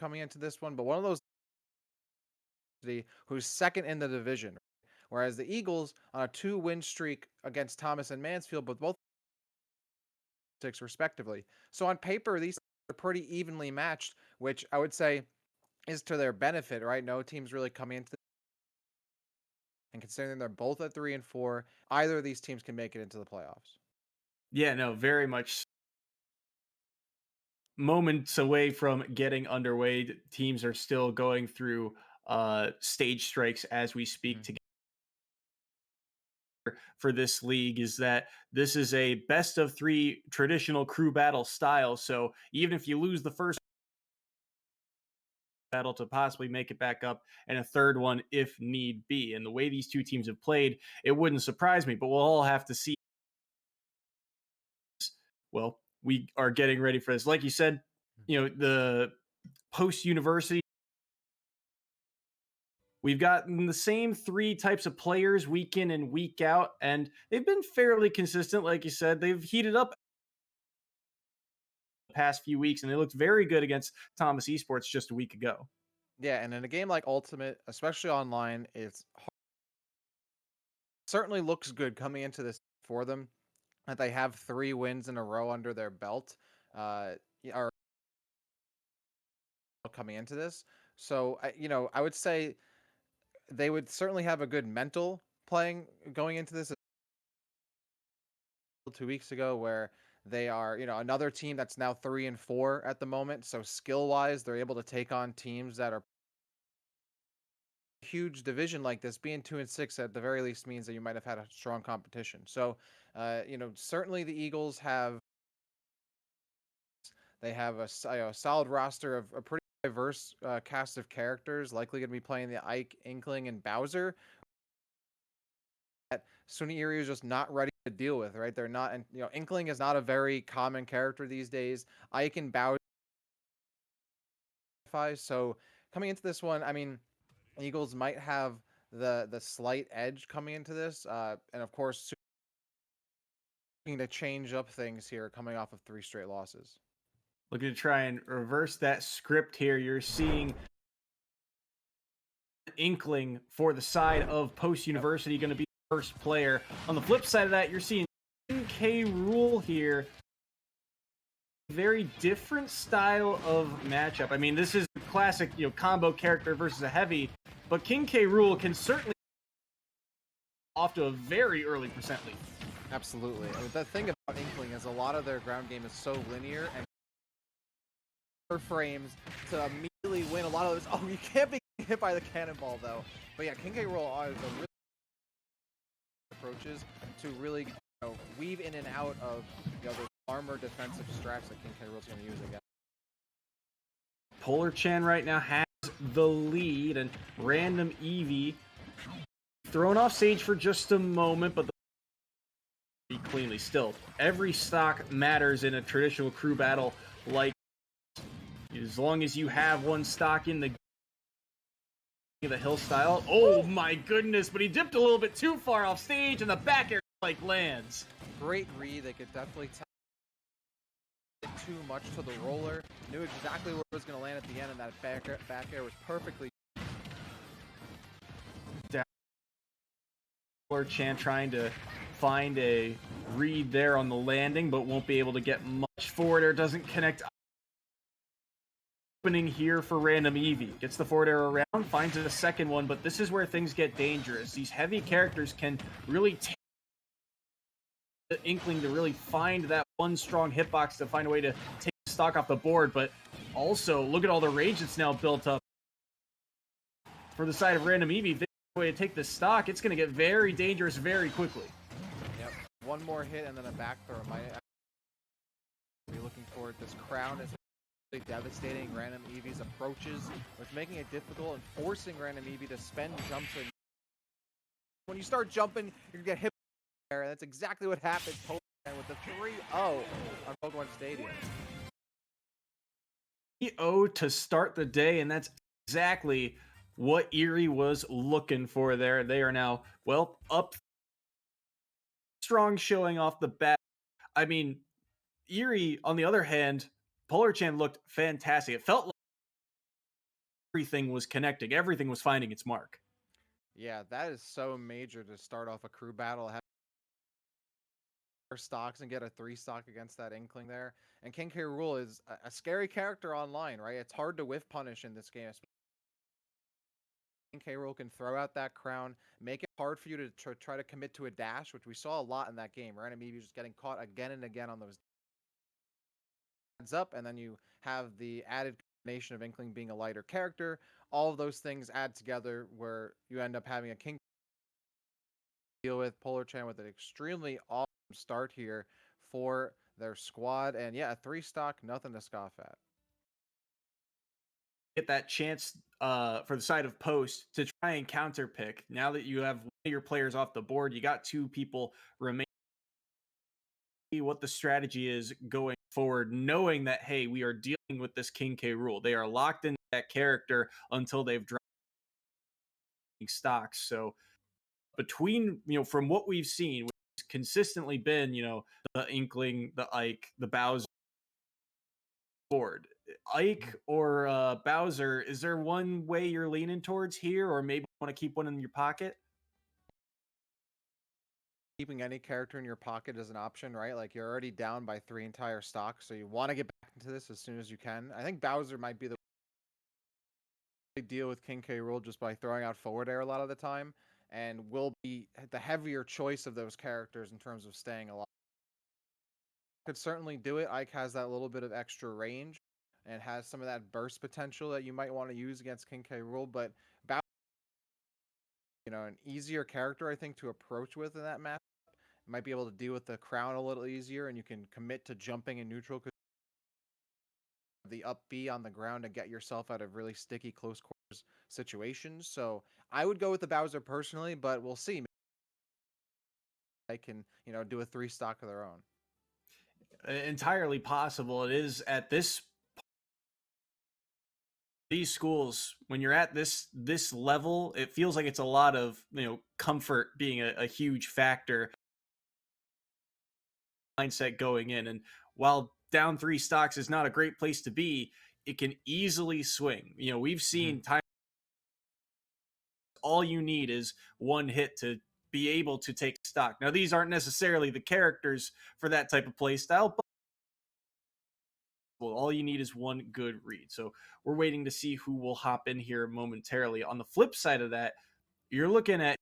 coming into this one, but one of those who's second in the division. Whereas the Eagles on a 2-win streak against Thomas and Mansfield, but both six respectively. So on paper, these are pretty evenly matched, which I would say is to their benefit, right? No team's really coming into and considering they're both at 3 and 4, either of these teams can make it into the playoffs. Yeah, no, very much moments away from getting underway. Teams are still going through stage strikes as we speak Mhm. together for this league. Is that this is a best of three traditional crew battle style. So even if you lose the first battle to possibly make it back up and a third one if need be. And the way these two teams have played, it wouldn't surprise me, but we'll all have to see. Well, we are getting ready for this. Like you said, the post university, we've gotten the same three types of players week in and week out, and they've been fairly consistent. Like you said, they've heated up the past few weeks, and they looked very good against Thomas Esports just a week ago. Yeah, and in a game like Ultimate, especially online, certainly looks good coming into this for them. That they have 3 wins in a row under their belt, or coming into this. So I would say they would certainly have a good mental playing going into this 2 weeks ago, where they are, another team that's now 3 and 4 at the moment. So skill wise, they're able to take on teams that are huge division like this. Being 2 and 6 at the very least means that you might have had a strong competition. So, certainly the Eagles have a solid roster of a pretty diverse cast of characters, likely going to be playing the Ike, Inkling, and Bowser. That SUNY Erie is just not ready to deal with, right? They're not, and Inkling is not a very common character these days. Ike and Bowser, so coming into this one, I mean, Eagles might have the slight edge coming into this, and of course, looking to change up things here, coming off of 3 straight losses. Looking to try and reverse that script here. You're seeing Inkling for the side of Post Yep. University going to be the first player. On the flip side of that, you're seeing K Rule here. Very different style of matchup. I mean, this is a classic, combo character versus a heavy, but King K. Rule can certainly off to a very early percent lead. Absolutely. I mean, the thing about Inkling is a lot of their ground game is so linear and frames to immediately win a lot of those. Oh, you can't be hit by the cannonball though. But yeah, King K. Roll is a really approaches to really weave in and out of those armor defensive strats that King K. Roll is going to use again. Polar Chan right now has the lead, and RandomEevee thrown off stage for just a moment, but cleanly still. Every stock matters in a traditional crew battle like as long as you have one stock in the hill style. Oh my goodness, but he dipped a little bit too far off stage and the back air lands. Great read. They could definitely tell too much to the roller. Knew exactly where it was going to land at the end, and that back air was perfectly. Polar Chan trying to find a read there on the landing, but won't be able to get much forward air. Doesn't connect. Opening here for RandomEevee. Gets the forward air around, finds a second one, but this is where things get dangerous. These heavy characters can really take the Inkling to really find that one strong hitbox to find a way to take the stock off the board, but also look at all the rage that's now built up. For the side of RandomEevee, if they have a way to take the stock, it's going to get very dangerous very quickly. Yep. One more hit and then a back throw might be looking for it. This crown is devastating RandomEevee's approaches, which making it difficult and forcing RandomEevee to spend jumps. When you start jumping, you're gonna get hit there, and that's exactly what happened with the 3-0 on Pokemon Stadium. 3-0 to start the day, and that's exactly what Erie was looking for there. They are now, up strong showing off the bat. I mean, Erie, on the other hand, Polar Chan looked fantastic. It felt like everything was connecting, everything was finding its mark. Yeah, that is so major to start off a crew battle. Have stocks and get a 3 stock against that Inkling there. And King K. Rool is a scary character online, right? It's hard to whiff punish in this game. King K. Rool can throw out that crown, make it hard for you to try to commit to a dash, which we saw a lot in that game. RandomEevee just getting caught again and again on those heads up, and then you have the added combination of Inkling being a lighter character. All of those things add together where you end up having a King deal with Polar Chan with an extremely awesome start here for their squad. And yeah, a 3 stock, nothing to scoff at. Get that chance for the side of post to try and counter pick. Now that you have one of your players off the board, you got 2 people remaining. What the strategy is going forward, knowing that, hey, we are dealing with this King K. Rool. They are locked into that character until they've dropped stocks. So between, from what we've seen, which has consistently been, the Inkling, the Ike, the Bowser board. Ike or Bowser, is there one way you're leaning towards here, or maybe you want to keep one in your pocket? Keeping any character in your pocket is an option, right? Like you're already down by 3 entire stocks, so you want to get back into this as soon as you can. I think Bowser might be the deal with King K. Rool just by throwing out forward air a lot of the time, and will be the heavier choice of those characters in terms of staying alive. Could certainly do it. Ike has that little bit of extra range and has some of that burst potential that you might want to use against King K. Rool, but Bowser, an easier character I think to approach with in that match. Might be able to deal with the crown a little easier, and you can commit to jumping in neutral because the up B on the ground to get yourself out of really sticky close quarters situations. So I would go with the Bowser personally, but we'll see. I can, do a 3 stock of their own. Entirely possible. It is at these schools, when you're at this level, it feels like it's a lot of comfort being a huge factor. Mindset going in, and while down 3 stocks is not a great place to be, it can easily swing. We've seen time. All you need is one hit to be able to take stock. Now, these aren't necessarily the characters for that type of play style, but all you need is one good read. So we're waiting to see who will hop in here momentarily. On the flip side of that, you're looking at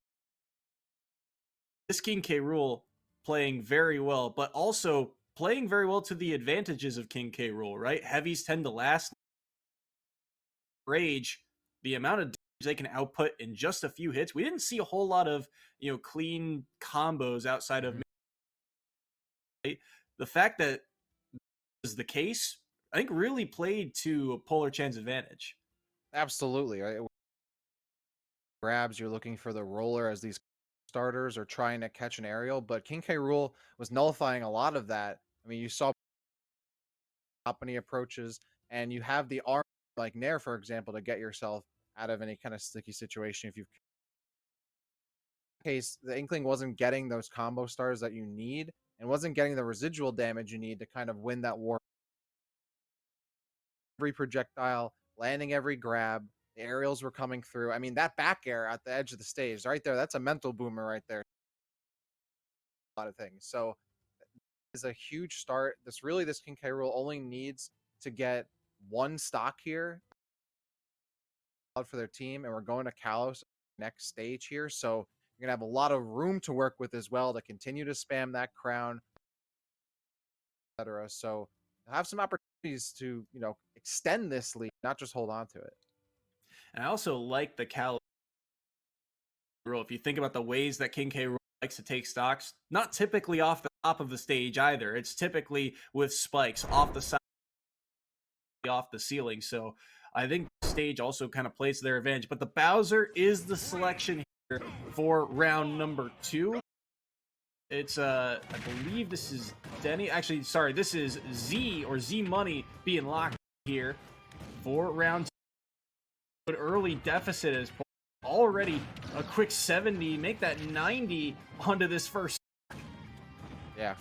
this King K. Rool playing very well, but also playing very well to the advantages of King K. Rool, right? Heavies tend to last. Rage, the amount of damage they can output in just a few hits. We didn't see a whole lot of, clean combos outside of right? The fact that is the case, I think really played to Polar Chan's advantage. Absolutely, right? Grabs, you're looking for the roller as these starters are trying to catch an aerial, but King K. Rool was nullifying a lot of that. I mean, you saw company approaches, and you have the arm like Nair, for example, to get yourself out of any kind of sticky situation. If you've case the Inkling wasn't getting those combo stars that you need and wasn't getting the residual damage you need to kind of win that war. Every projectile, landing every grab, the aerials were coming through. I mean, that back air at the edge of the stage right there, that's a mental boomer right there. A lot of things. So is a huge start. This King K. Rool only needs to get 1 stock here for their team, and we're going to Kalos next stage here. So you're gonna have a lot of room to work with as well to continue to spam that crown, etc. So have some opportunities to extend this lead, not just hold on to it. And I also like the Kalos rule. If you think about the ways that King K. Rool likes to take stocks, not typically off the top of the stage either. It's typically with spikes off the side, off the ceiling. So I think the stage also kind of plays to their advantage. But the Bowser is the selection here for round number 2. It's I believe this is Denny. Actually, sorry, this is Z or Z Money being locked here for round 2. But early deficit is already a quick 70. Make that 90 onto this first. Yeah.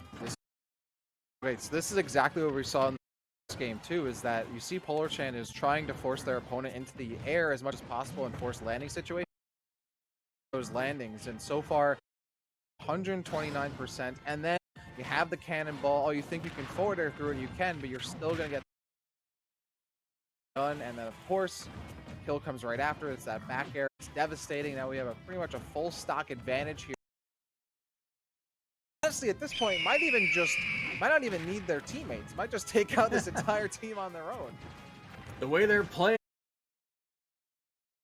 Okay, so this is exactly what we saw in game too is that you see Polar Chan is trying to force their opponent into the air as much as possible and force landing situations. Those landings, and so far 129%, and then you have the cannonball. Oh, you think you can forward air through it, you can, but you're still gonna get done. And then of course kill comes right after. It's that back air. It's devastating. Now we have pretty much a full stock advantage here. Honestly, at this point, might not even need their teammates. Might just take out this entire team on their own. The way they're playing,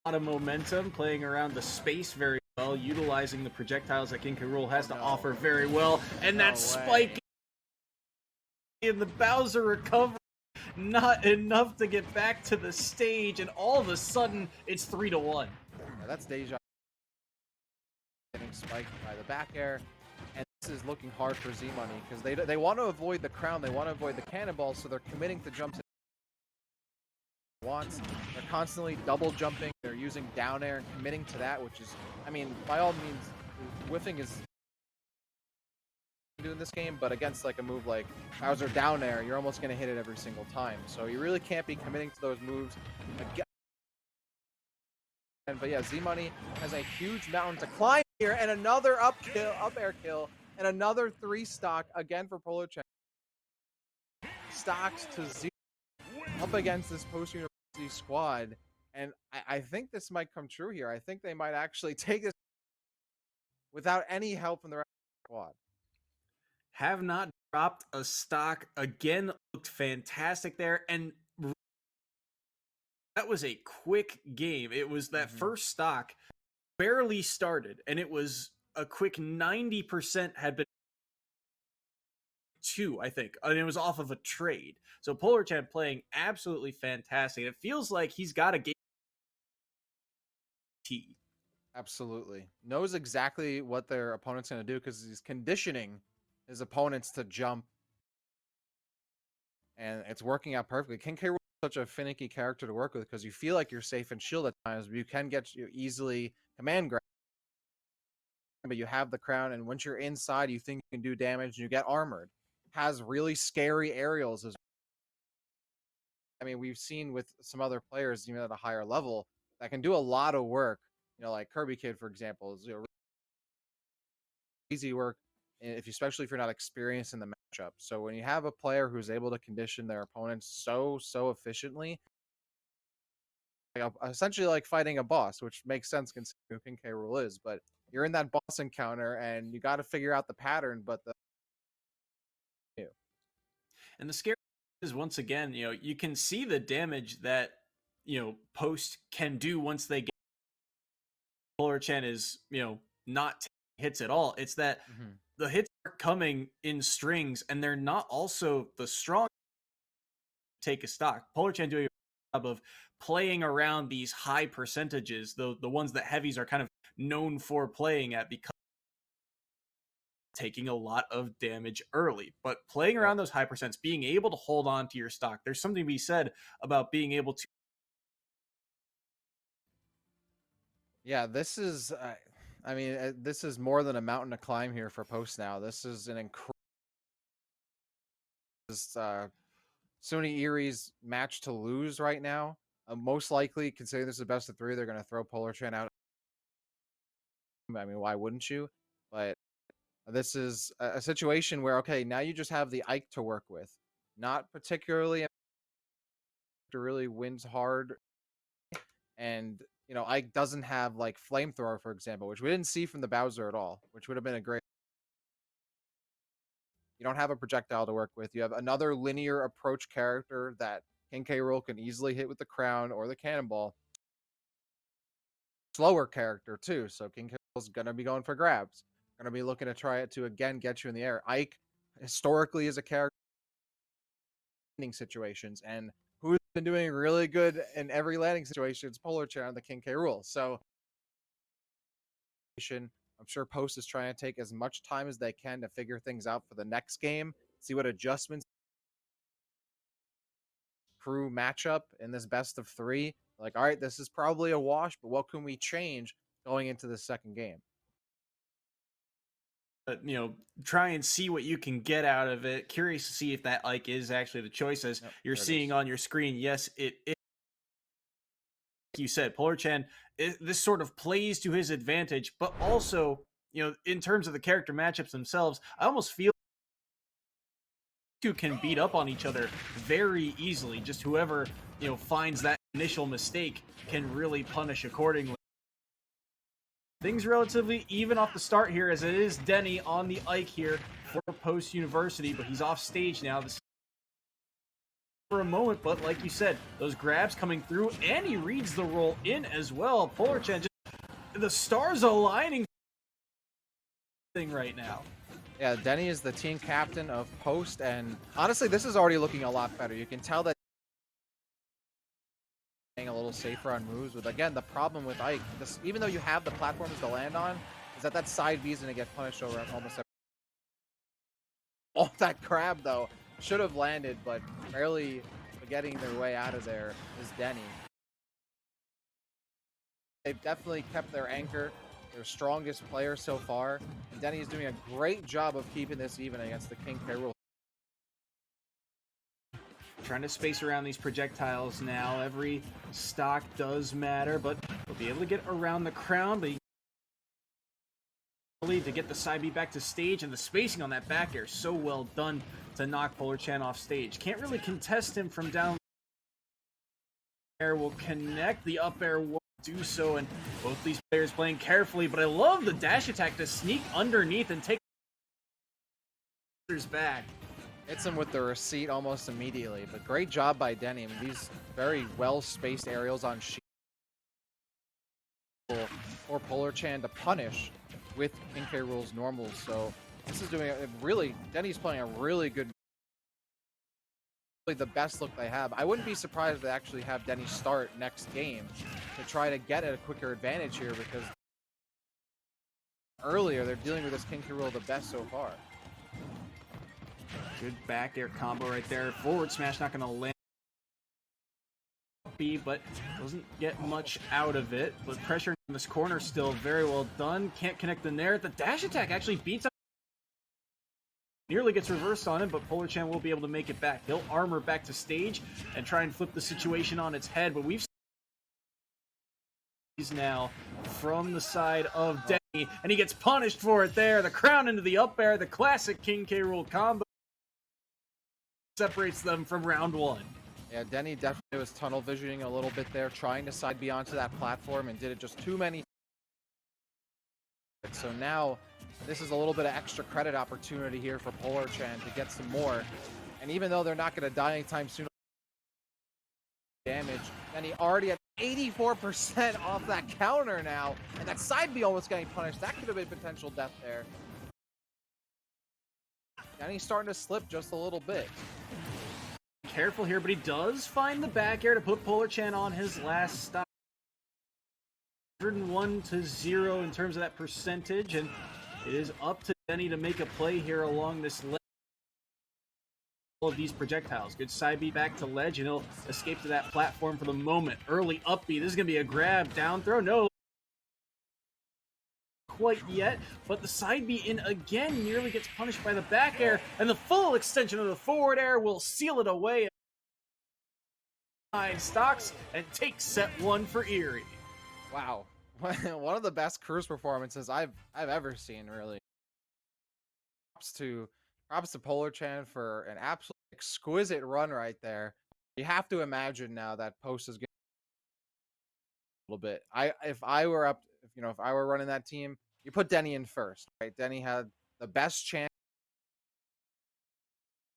a lot of momentum, playing around the space very well, utilizing the projectiles that King K. Rool has to offer very well, and that spike in the Bowser recovery, not enough to get back to the stage, and all of a sudden, it's 3-1. Yeah, that's Deja getting spiked by the back air. And this is looking hard for Z-Money because they want to avoid the crown, they want to avoid the cannonball, so they're committing to jumps once. They're constantly double jumping, they're using down air and committing to that, which is, I mean, by all means, whiffing is doing this game, but against like a move like Bowser down air, you're almost going to hit it every single time. So you really can't be committing to those moves. But yeah, Z-Money has a huge mountain to climb here, and another up air kill. And another 3 stock again for Polar Chan. Stocks to 0 up against this post-university squad. And I think this might come true here. I think they might actually take this without any help from the rest of the squad. Have not dropped a stock again. Looked fantastic there. And that was a quick game. It was that first stock barely started, and it was a quick 90% had been 2, I think, and it was off of a trade. So Polar Chan playing absolutely fantastic. It feels like he's got a game. Absolutely. Knows exactly what their opponent's going to do because he's conditioning his opponents to jump. And it's working out perfectly. King K. Rool is such a finicky character to work with because you feel like you're safe and shield at times, but you can get easily command grab. But you have the crown, and once you're inside, you think you can do damage, and you get armored. Has really scary aerials as I mean, we've seen with some other players, even at a higher level, that can do a lot of work. You know, like Kirby Kid, for example, is easy work, especially if you're not experienced in the matchup. So when you have a player who's able to condition their opponents so efficiently, essentially like fighting a boss, which makes sense considering who King K. Rool is. But you're in that boss encounter, and you got to figure out the pattern. But And the scary is, once again, you can see the damage that Post can do once they get. Polar Chan is not hits at all. It's that the hits are coming in strings, and they're not also the strong. Take a stock. Polar Chan doing a job of playing around these high percentages, the ones that heavies are kind of known for playing at, because taking a lot of damage early, but playing around those high percents, being able to hold on to your stock. There's something to be said about being able to. Yeah, this is, I mean, this is more than a mountain to climb here for Post now. This is an incredible SUNY Erie's match to lose right now. Most likely, considering this is the best of 3, they're going to throw Polar Chan out. I mean, why wouldn't you? But this is a situation where, okay, now you just have the Ike to work with. Not particularly really wins hard. And, Ike doesn't have, like, Flamethrower, for example, which we didn't see from the Bowser at all, which would have been a great. You don't have a projectile to work with. You have another linear approach character that King K. Rool can easily hit with the crown or the cannonball. Slower character, too, so King K. Rool's going to be going for grabs. Going to be looking to try it to, again, get you in the air. Ike, historically, is a character in situations, and who's been doing really good in every landing situation? It's Polar Chan on the King K. Rool. So I'm sure Post is trying to take as much time as they can to figure things out for the next game, see what adjustments crew matchup in this best of 3. Like, all right, this is probably a wash, but what can we change going into the second game? try and see what you can get out of it. Curious to see if that Ike is actually the choice, as Yep, you're there it seeing is. on your screen. Yes, it is. Like you said, Polar Chan, this sort of plays to his advantage, but also, in terms of the character matchups themselves, I almost feel two can beat up on each other very easily. Just whoever, finds that initial mistake can really punish accordingly. Things relatively even off the start here, as it is Denny on the Ike here for Post University, but he's off stage now. This for a moment, but like you said, those grabs coming through, and he reads the roll in as well. Polar Chan, just the stars aligning thing right now. Yeah, Denny is the team captain of Post, and honestly, this is already looking a lot better. You can tell that a little safer on moves. With again, the problem with Ike, even though you have the platforms to land on, is that side B is going to get punished over almost every. Oh, that crab though should have landed, but barely getting their way out of there is Denny. They've definitely kept their anchor, their strongest player so far, and Denny is doing a great job of keeping this even against the King K. Rool. Trying to space around these projectiles now. Every stock does matter, but they'll be able to get around the crown, but to get the side B back to stage, and the spacing on that back air so well done to knock Polar Chan off stage. Can't really contest him from down there. Will connect, the up air will do so, and both these players playing carefully, but I love the dash attack to sneak underneath and take back. Hits him with the receipt almost immediately, but great job by Denny. I mean, these very well-spaced aerials on Shield or Polar Chan to punish with King K. Rool's normals. So this is doing a really, Denny's playing a really good, really the best look they have. I wouldn't be surprised if they actually have Denny start next game to try to get a quicker advantage here, because earlier they're dealing with this King K. Rool the best so far. Good back air combo right there. Forward smash not going to land, but doesn't get much out of it. But pressure in this corner still very well done. Can't connect the nair. The dash attack actually beats up. Nearly gets reversed on him, but Polar Chan will be able to make it back. He'll armor back to stage and try and flip the situation on its head. But we've seen now from the side of Denny, and he gets punished for it there. The crown into the up air, the classic King K. Rool combo separates them from round one. Yeah, Denny definitely was tunnel visioning a little bit there, trying to side B onto that platform, and did it just too many. So now this is a little bit of extra credit opportunity here for Polar Chan to get some more. And even though they're not going to die anytime soon, damage, and he already at 84% off that counter now, and that side B almost getting punished. That could have been potential death there. And he's starting to slip just a little bit. Careful here, but he does find the back air to put Polar Chan on his last stop. 101-0 in terms of that percentage, and it is up to Denny to make a play here along this ledge. All of these projectiles. Good side B back to ledge, and he'll escape to that platform for the moment. Early up B. This is going to be a grab, down throw. No. Quite yet, but the side B in again nearly gets punished by the back air, and the full extension of the forward air will seal it away. 9 stocks and take set 1 for Erie. Wow, one of the best cruise performances I've ever seen. Really, props to Polar Chan for an absolute exquisite run right there. You have to imagine now that Post is getting a little bit. If I were running that team, you put Denny in first, right? Denny had the best chance.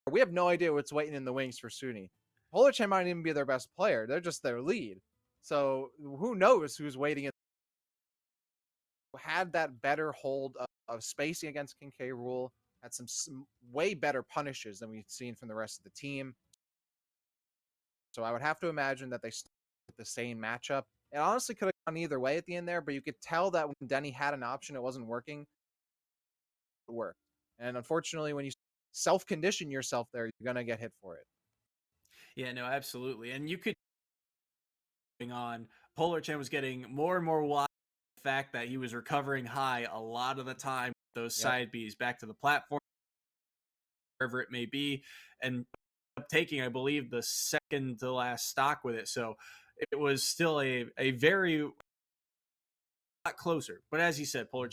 We have no idea what's waiting in the wings for SUNY. Polar Chan might even be their best player. They're just their lead. So who knows who's waiting in. Had that better hold of spacing against King K. Rool. Had some way better punishes than we've seen from the rest of the team. So I would have to imagine that they start with the same matchup. It honestly could have gone either way at the end there, but you could tell that when Denny had an option, it wasn't working. It worked. And unfortunately, when you self-condition yourself there, you're going to get hit for it. Yeah, no, absolutely. And you could on Polar Chan was getting more and more wide. The fact that he was recovering high a lot of the time, those side Bs back to the platform, wherever it may be, and taking, I believe, the second to last stock with it. So it was still a very lot closer. But as you said, Polar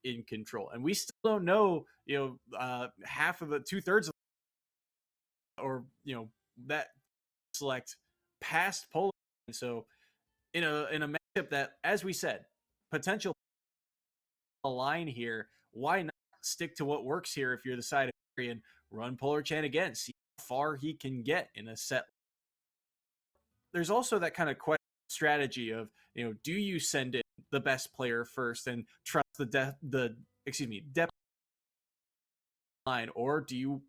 in control, and we still don't know, half of the 2/3 of, or that select past Polar. So in a matchup that, as we said, potential line here, why not stick to what works here if you're the side of Erie and run Polar Chan again, see how far he can get in a set. There's also that kind of strategy of, do you send in the best player first and trust the depth line, or do you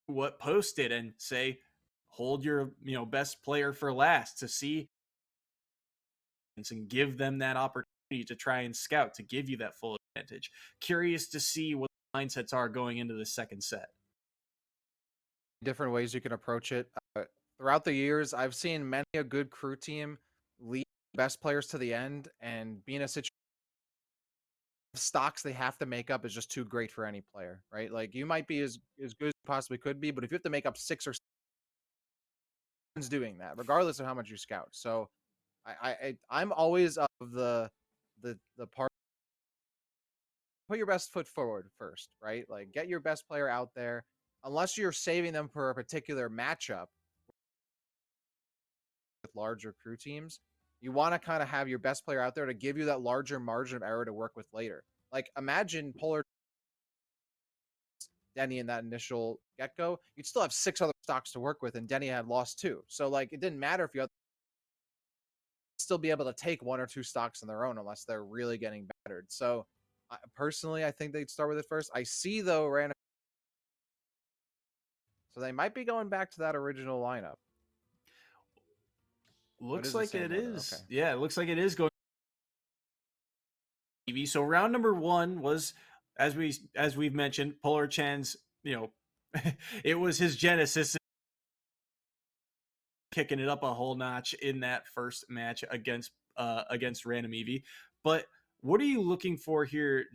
what Post did and say, hold your best player for last to see and give them that opportunity to try and scout to give you that full advantage. Curious to see what the mindsets are going into the second set. Different ways you can approach it. Throughout the years, I've seen many a good crew team lead best players to the end, and being a situation stocks they have to make up is just too great for any player, right? Like, you might be as good as you possibly could be, but if you have to make up 6 or 7 doing that, regardless of how much you scout. So I'm always of the part, put your best foot forward first, right? Like, get your best player out there, unless you're saving them for a particular matchup with larger crew teams. You want to kind of have your best player out there to give you that larger margin of error to work with later. Like, imagine Polar Denny in that initial get-go, you'd still have 6 other stocks to work with, and Denny had lost 2. So, like, it didn't matter if you had still be able to take 1 or 2 stocks on their own unless they're really getting battered. So, personally, I think they'd start with it first. I see, though, random. So they might be going back to that original lineup. Looks like it is. Okay. Yeah, it looks like it is going. So round number 1 was, as we've mentioned, Polar Chan's, it was his genesis, kicking it up a whole notch in that first match against RandomEevee. But what are you looking for here?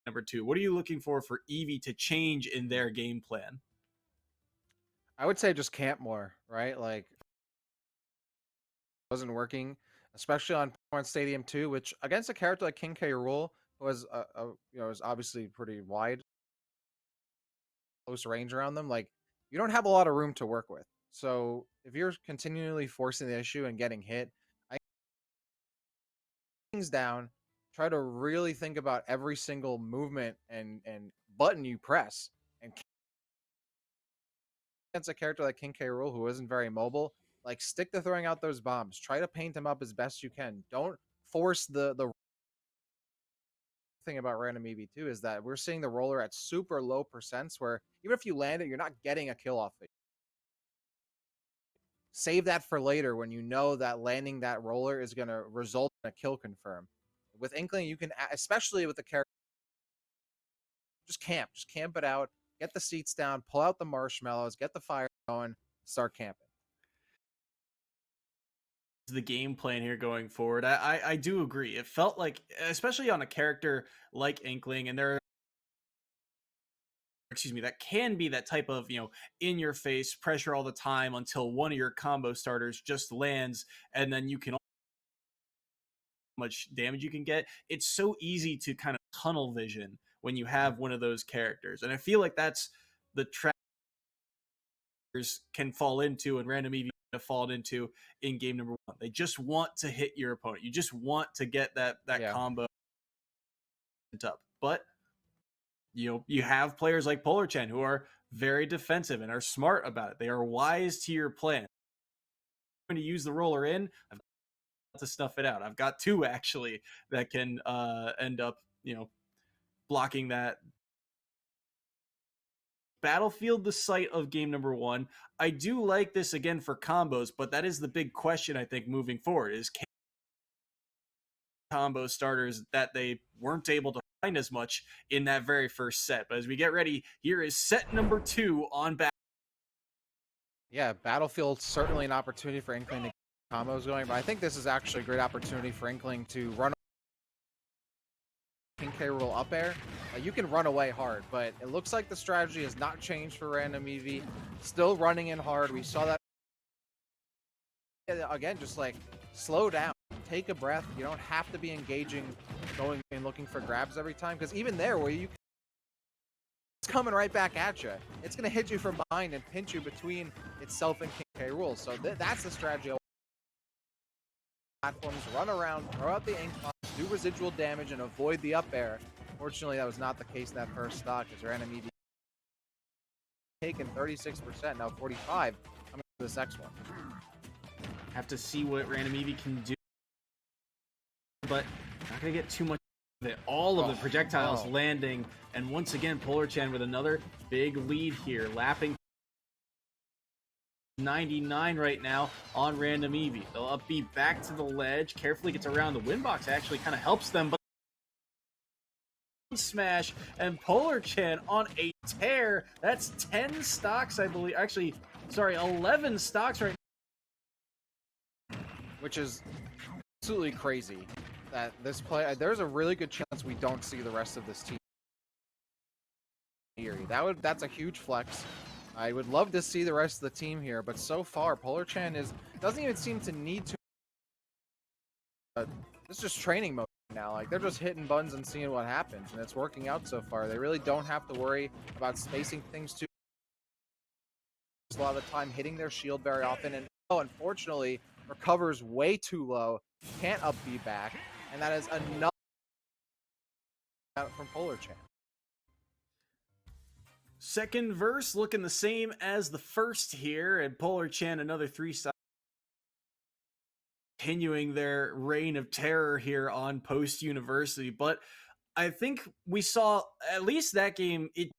Number 2, what are you looking for Eevee to change in their game plan? I would say just camp more, right? Like, wasn't working, especially on Point Stadium 2, which against a character like King K. Rool, who was was obviously pretty wide, close range around them. Like, you don't have a lot of room to work with. So if you're continually forcing the issue and getting hit, I things down. Try to really think about every single movement and button you press. And against a character like King K. Rool, who isn't very mobile, like, stick to throwing out those bombs. Try to paint him up as best you can. Don't force the thing about RandomEevee too is that we're seeing the roller at super low percents where even if you land it, you're not getting a kill off it. Save that for later when you know that landing that roller is going to result in a kill confirm. With Inkling, you can, especially with the character, just camp it out, get the seats down, pull out the marshmallows, get the fire going, start camping. The game plan here going forward, I do agree. It felt like, especially on a character like Inkling, and that can be that type of, in your face pressure all the time until one of your combo starters just lands, and then you can much damage you can get. It's so easy to kind of tunnel vision when you have one of those characters, and I feel like that's the trap can fall into, and RandomEevee have fallen into in game number 1. They just want to hit your opponent. You just want to get that combo up. But you have players like Polar Chan who are very defensive and are smart about it. They are wise to your plan. I'm going to use the roller in, I've got to snuff it out. I've got 2 actually that can end up blocking that. Battlefield, the site of game number 1. I do like this again for combos, but that is the big question I think moving forward is, can combo starters that they weren't able to find as much in that very first set. But as we get ready, here is set number 2 on back. Yeah, Battlefield, certainly an opportunity for Inkling to get combos going, but I think this is actually a great opportunity for Inkling to run King K. Rool up air, you can run away hard. But it looks like the strategy has not changed for RandomEevee. Still running in hard. We saw that again, just like slow down, take a breath. You don't have to be engaging, going and looking for grabs every time, because even there, where you it's coming right back at you, it's gonna hit you from behind and pinch you between itself and King K. Rool. So that's the strategy. Platforms, run around, throw out the ink box, do residual damage, and avoid the up air. Fortunately, that was not the case in that first stock, as RandomEevee taken 36%, now 45. I'm gonna do this next one. Have to see what RandomEevee can do, but not gonna get too much of it. All of the projectiles landing, and once again, Polarchan with another big lead here, lapping 99 right now on RandomEevee. They'll up B back to the ledge, carefully gets around the win box, actually kind of helps them, but smash, and Polarchan on a tear. That's 10 stocks, I believe. Actually, sorry, 11 stocks right now. Which is absolutely crazy that this play, there's a really good chance we don't see the rest of this team. Erie. That's a huge flex. I would love to see the rest of the team here, but so far, Polarchan doesn't even seem to need to. It's just training mode now. Like, they're just hitting buttons and seeing what happens, and it's working out so far. They really don't have to worry about spacing things too. A lot of the time hitting their shield very often, and unfortunately, recovers way too low, can't up B back, and that is enough from Polarchan. Second verse looking the same as the first here, and Polarchan another 3-stock, continuing their reign of terror here on Post University. But I think we saw at least that game it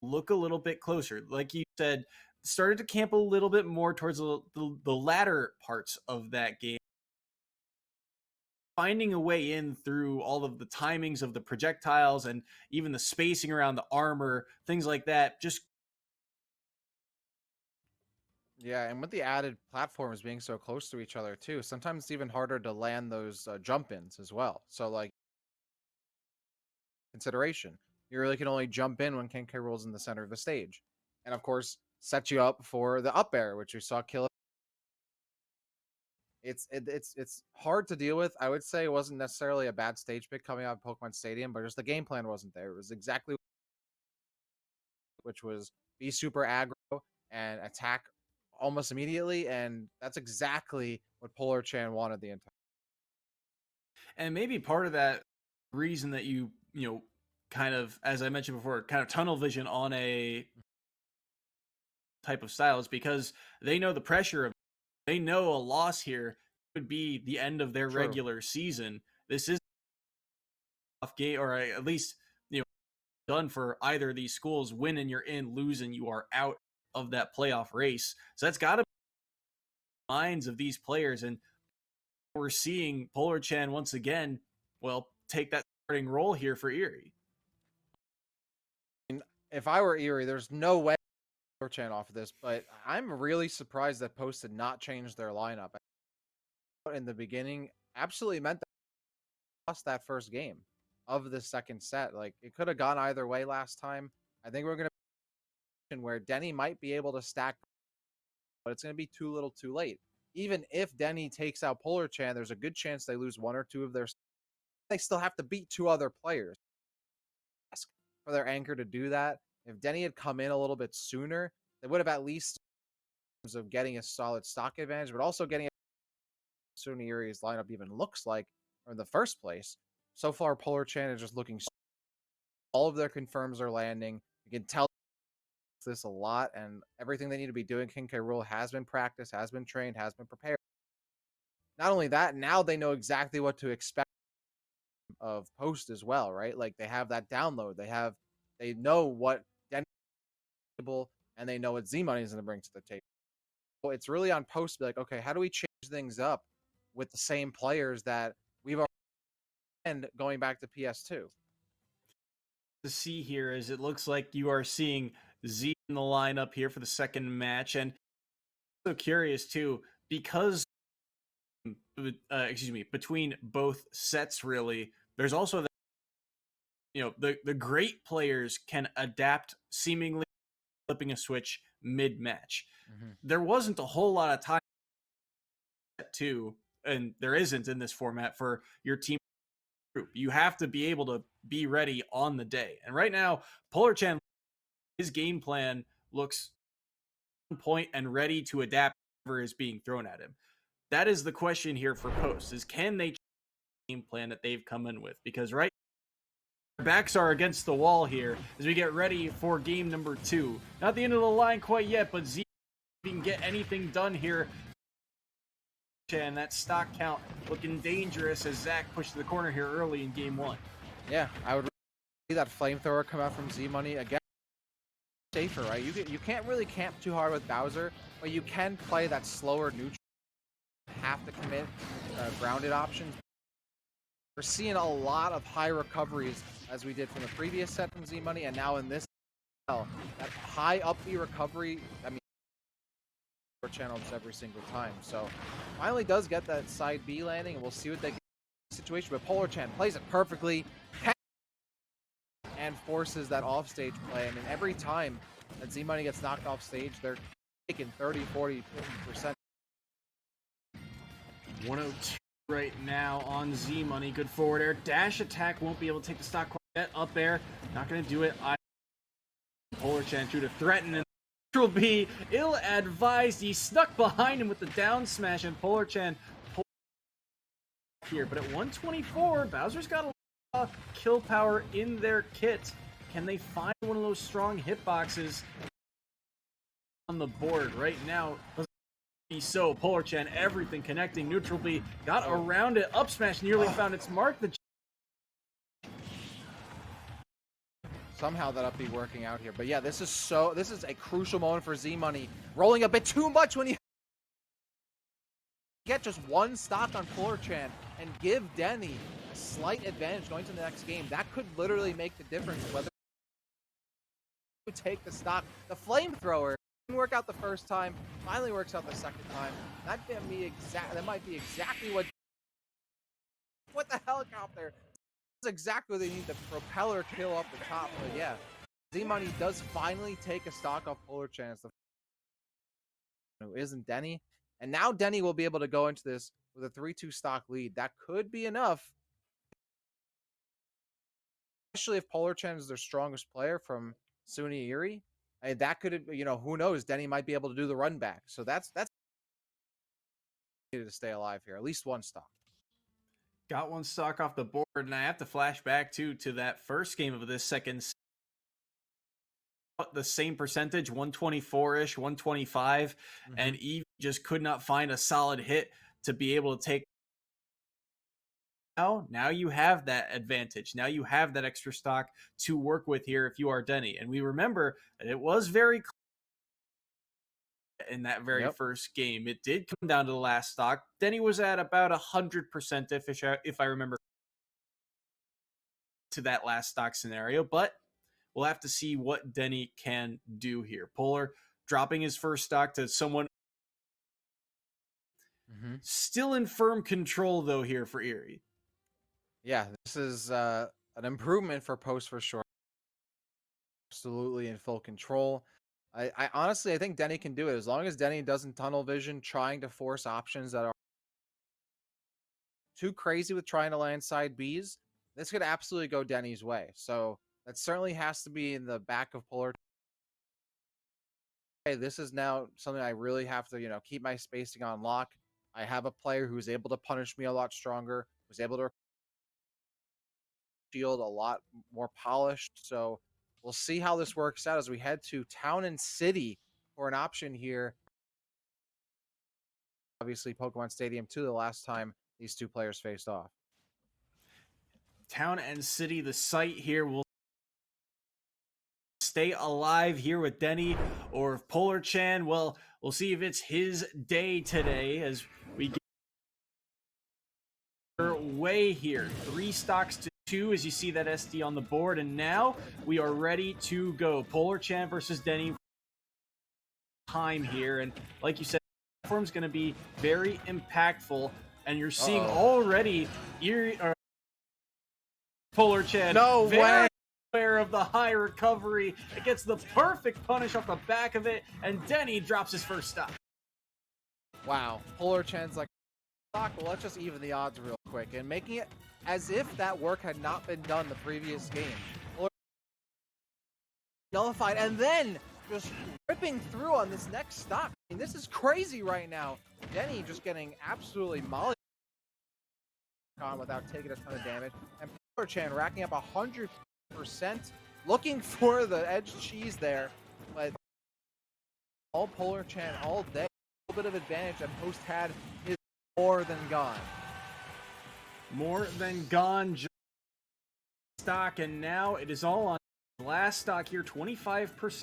look a little bit closer. Like you said, started to camp a little bit more towards the latter parts of that game, finding a way in through all of the timings of the projectiles and even the spacing around the armor, things like that. Just yeah, and with the added platforms being so close to each other too, sometimes it's even harder to land those jump-ins as well. So, like, consideration, you really can only jump in when King K. Rool's in the center of the stage, and of course, set you up for the up air, which we saw kill. It's hard to deal with. I would say it wasn't necessarily a bad stage pick coming out of Pokemon Stadium, but just the game plan wasn't there. It was exactly, which was be super aggro and attack almost immediately, and that's exactly what Polarchan wanted the entire. And maybe part of that reason that you kind of, as I mentioned before, kind of tunnel vision on a type of style is because they know the pressure of, they know a loss here could be the end of their regular season. This is off game, or at least done for either of these schools. Win and you're in, lose and you are out of that playoff race. So that's got to be minds of these players, and we're seeing Polarchan once again, take that starting role here for Erie. If I were Erie, there's no way Polarchan off of this, but I'm really surprised that Post did not change their lineup in the beginning. Absolutely meant that they lost that first game of the second set. Like, it could have gone either way last time. I think we're going to where Denny might be able to stack, but it's going to be too little too late. Even if Denny takes out Polarchan, there's a good chance they lose one or two of their. They still have to beat two other players. Ask for their anchor to do that. If Denny had come in a little bit sooner, they would have at least in terms of getting a solid stock advantage, but also getting SUNY Erie's lineup even looks like in the first place. So far, Polarchan is just looking. All of their confirms are landing. You can tell this a lot, and everything they need to be doing, King K. Rool has been practiced, has been trained, has been prepared. Not only that, now they know exactly what to expect of Post as well, right? Like, they have that download. They know what Denny and they know what Z Money is going to bring to the table. So it's really on Post to be like, okay, how do we change things up with the same players that we've already, and going back to PS2? To see here is it looks like you are seeing Z in the lineup here for the second match, and so curious too, because between both sets, really, there's also the great players can adapt seemingly flipping a switch mid-match. There wasn't a whole lot of time to, and there isn't in this format for your team group. You have to be able to be ready on the day. And right now, Polarchan, his game plan looks on point and ready to adapt whatever is being thrown at him. That is the question here for Post, is can they change the game plan that they've come in with? Because right now, backs are against the wall here as we get ready for game number 2. Not the end of the line quite yet, but Z, if he can get anything done here. And that stock count looking dangerous as Zach pushed to the corner here early in game 1. Yeah, I would see that flamethrower come out from Z Money again. Safer, right? You can't really camp too hard with Bowser, but you can play that slower neutral. Have to commit grounded options. We're seeing a lot of high recoveries as we did from the previous set from Z Money, and now in this, that high up B recovery. I mean, channels every single time. So finally does get that side B landing, and we'll see what they get in the situation. But Polarchan plays it perfectly and forces that offstage play. I mean, every time that Z Money gets knocked off stage, they're taking 30, 40, 50%. 102 right now on Z Money. Good forward air. Dash attack won't be able to take the stock quite yet. Up air. Not going to do it. Polarchan trying to threaten, and will be ill-advised. He snuck behind him with the down smash, and Polarchan here. But at 124, Bowser's got a lot of kill power in their kit. Can they find one of those strong hitboxes on the board right now? So Polarchan, everything connecting. Neutral B got around it. Up smash nearly found its mark. The somehow that up B working out here. But yeah, this is a crucial moment for Z Money. Rolling a bit too much when you get just one stock on Polarchan and give Denny a slight advantage going to the next game. That could literally make the difference whether you take the stock. The flamethrower didn't work out the first time, finally works out the second time. That might be exactly what the helicopter. That's exactly what they need, the propeller kill up the top. But yeah, Z Money does finally take a stock off Polarchan. Who isn't Denny? And now Denny will be able to go into this with a 3-2 stock lead. That could be enough. Especially if Polarchan is their strongest player from SUNY Erie. I mean, that could, who knows? Denny might be able to do the run back. So that's to stay alive here. At least one stock. Got one stock off the board, and I have to flash back to that first game of this second. The same percentage, 124-ish, 125, and Eve just could not find a solid hit to be able to take. Now you have that advantage. Now you have that extra stock to work with here if you are Denny. And we remember that it was very close in that very first game. It did come down to the last stock. Denny was at about 100% if I remember to that last stock scenario, but we'll have to see what Denny can do here. Polar dropping his first stock to someone still in firm control though here for Erie. Yeah, this is an improvement for Post for sure. Absolutely in full control. I honestly, I think Denny can do it as long as Denny doesn't tunnel vision, trying to force options that are too crazy with trying to land side Bs. This could absolutely go Denny's way. So that certainly has to be in the back of Polar. Hey, this is now something I really have to, keep my spacing on lock. I have a player who's able to punish me a lot stronger, who's able to shield a lot more polished. So we'll see how this works out as we head to Town and City for an option here. Obviously, Pokemon Stadium 2, the last time these two players faced off. Town and City, the site here will stay alive here with Denny, or if Polarchan, well, we'll see if it's his day today as we get way here. 3 stocks to 2 as you see that SD on the board, and now we are ready to go. Polarchan versus Denny time here, and like you said, the platform's going to be very impactful, and you're seeing already Polar Chan. No way. Aware of the high recovery. It gets the perfect punish off the back of it, and Denny drops his first stock. Wow. Polar Chan's like, well, let's just even the odds real quick. And making it as if that work had not been done the previous game. Polar nullified, and then just ripping through on this next stock. I mean, this is crazy right now. Denny just getting absolutely mollied on without taking a ton of damage. And Polar Chan racking up 100%, looking for the edge cheese there. But all Polar Chan all day. A little bit of advantage that Post had is more than gone. More than gone. Stock, and now it is all on last stock here, 25%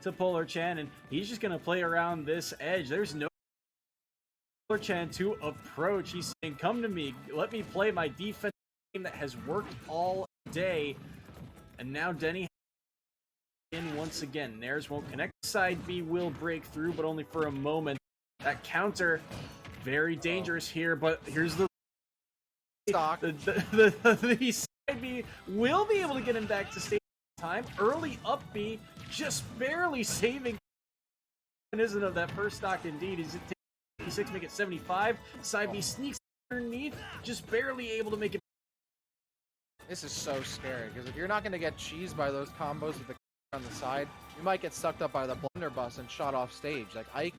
to Polar Chan, and he's just going to play around this edge. There's no Polar Chan to approach. He's saying, come to me, let me play my defense game that has worked all day. And now Denny in once again. Nares won't connect. Side B will break through, but only for a moment. That counter, very dangerous here, but here's the stock. The side B will be able to get him back to stage time. Early up B, just barely saving. Isn't of that first stock indeed. He's at 86, make it 75. Side B sneaks underneath, just barely able to make it. This is so scary because if you're not going to get cheesed by those combos with the on the side, you might get sucked up by the blunderbuss and shot off stage. Like Ike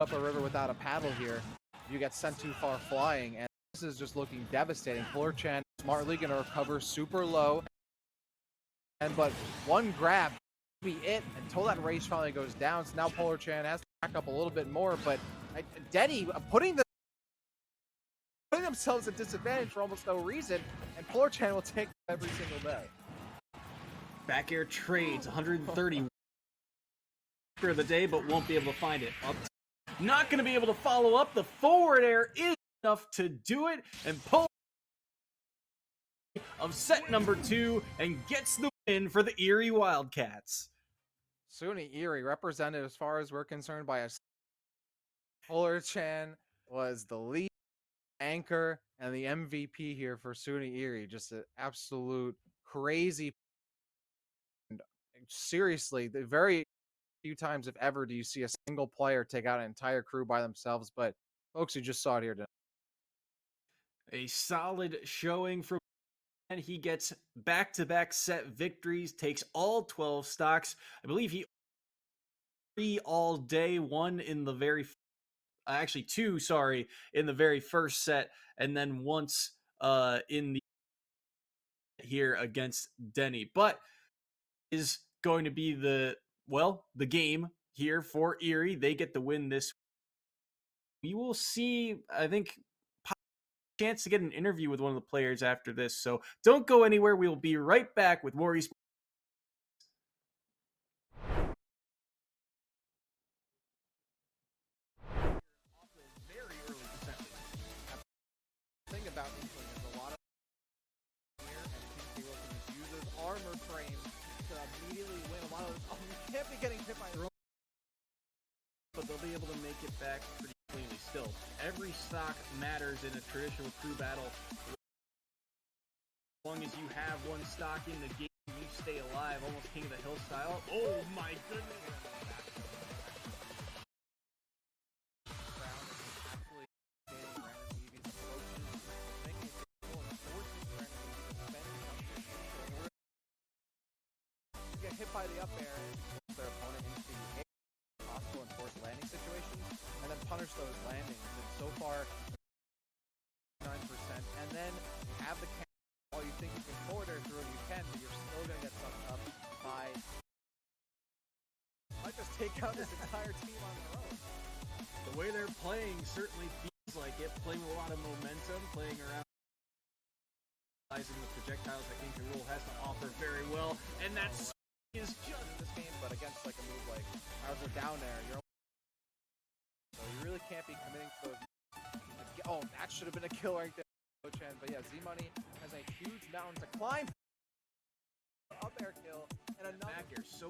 up a river without a paddle here, you get sent too far flying, and this is just looking devastating. Polar Chan smartly going to recover super low, but one grab be it until that race finally goes down. So now Polar Chan has to back up a little bit more, but Denny putting themselves at disadvantage for almost no reason, and Polar Chan will take every single day. Back air trades 130 for the day, but won't be able to find it. Not going to be able to follow up. The forward air is enough to do it, and Polar of set number 2 and gets the win for the Erie Wildcats. SUNY Erie represented, as far as we're concerned, by a Polar Chan was the lead anchor and the MVP here for SUNY Erie. Just an absolute crazy. And seriously, the very few times, if ever, do you see a single player take out an entire crew by themselves. But folks, who just saw it here tonight. A solid showing from. And he gets back-to-back set victories, takes all 12 stocks. I believe he 3 all day, one in the very actually 2, sorry, in the very first set, and then once in the here against Denny. But is going to be the game here for Erie. They get the win this. We will see, I think, chance to get an interview with one of the players after this, so don't go anywhere. We'll be right back with more esports. Very early percentage. The thing about Inkling is a lot of here, and TC Wilson uses armor frame to immediately win a lot of those. You can't be getting hit by your own, but they'll be able to make it back pretty cleanly still. Every stock matters in a traditional crew battle. As long as you have one stock in the game, you stay alive, almost King of the Hill style. Oh my goodness! Get hit by the up air and force their opponent into the possible and forced landing situations, and then punish those landings. And so far, 9%, and then have the camera. While you think you can forward air through and you can, but you're still going to get sucked up by. Might just take out this entire team on their own. The way they're playing certainly feels like it. Playing with a lot of momentum, playing around. Utilizing the projectiles that King Rule has to offer very well, and that's is just in this game, but against like a move like Howser down there, so you really can't be committing to those. Oh, that should have been a kill right there, Chan. But yeah, Z-Money has a huge mountain to climb. Up air kill and another back air so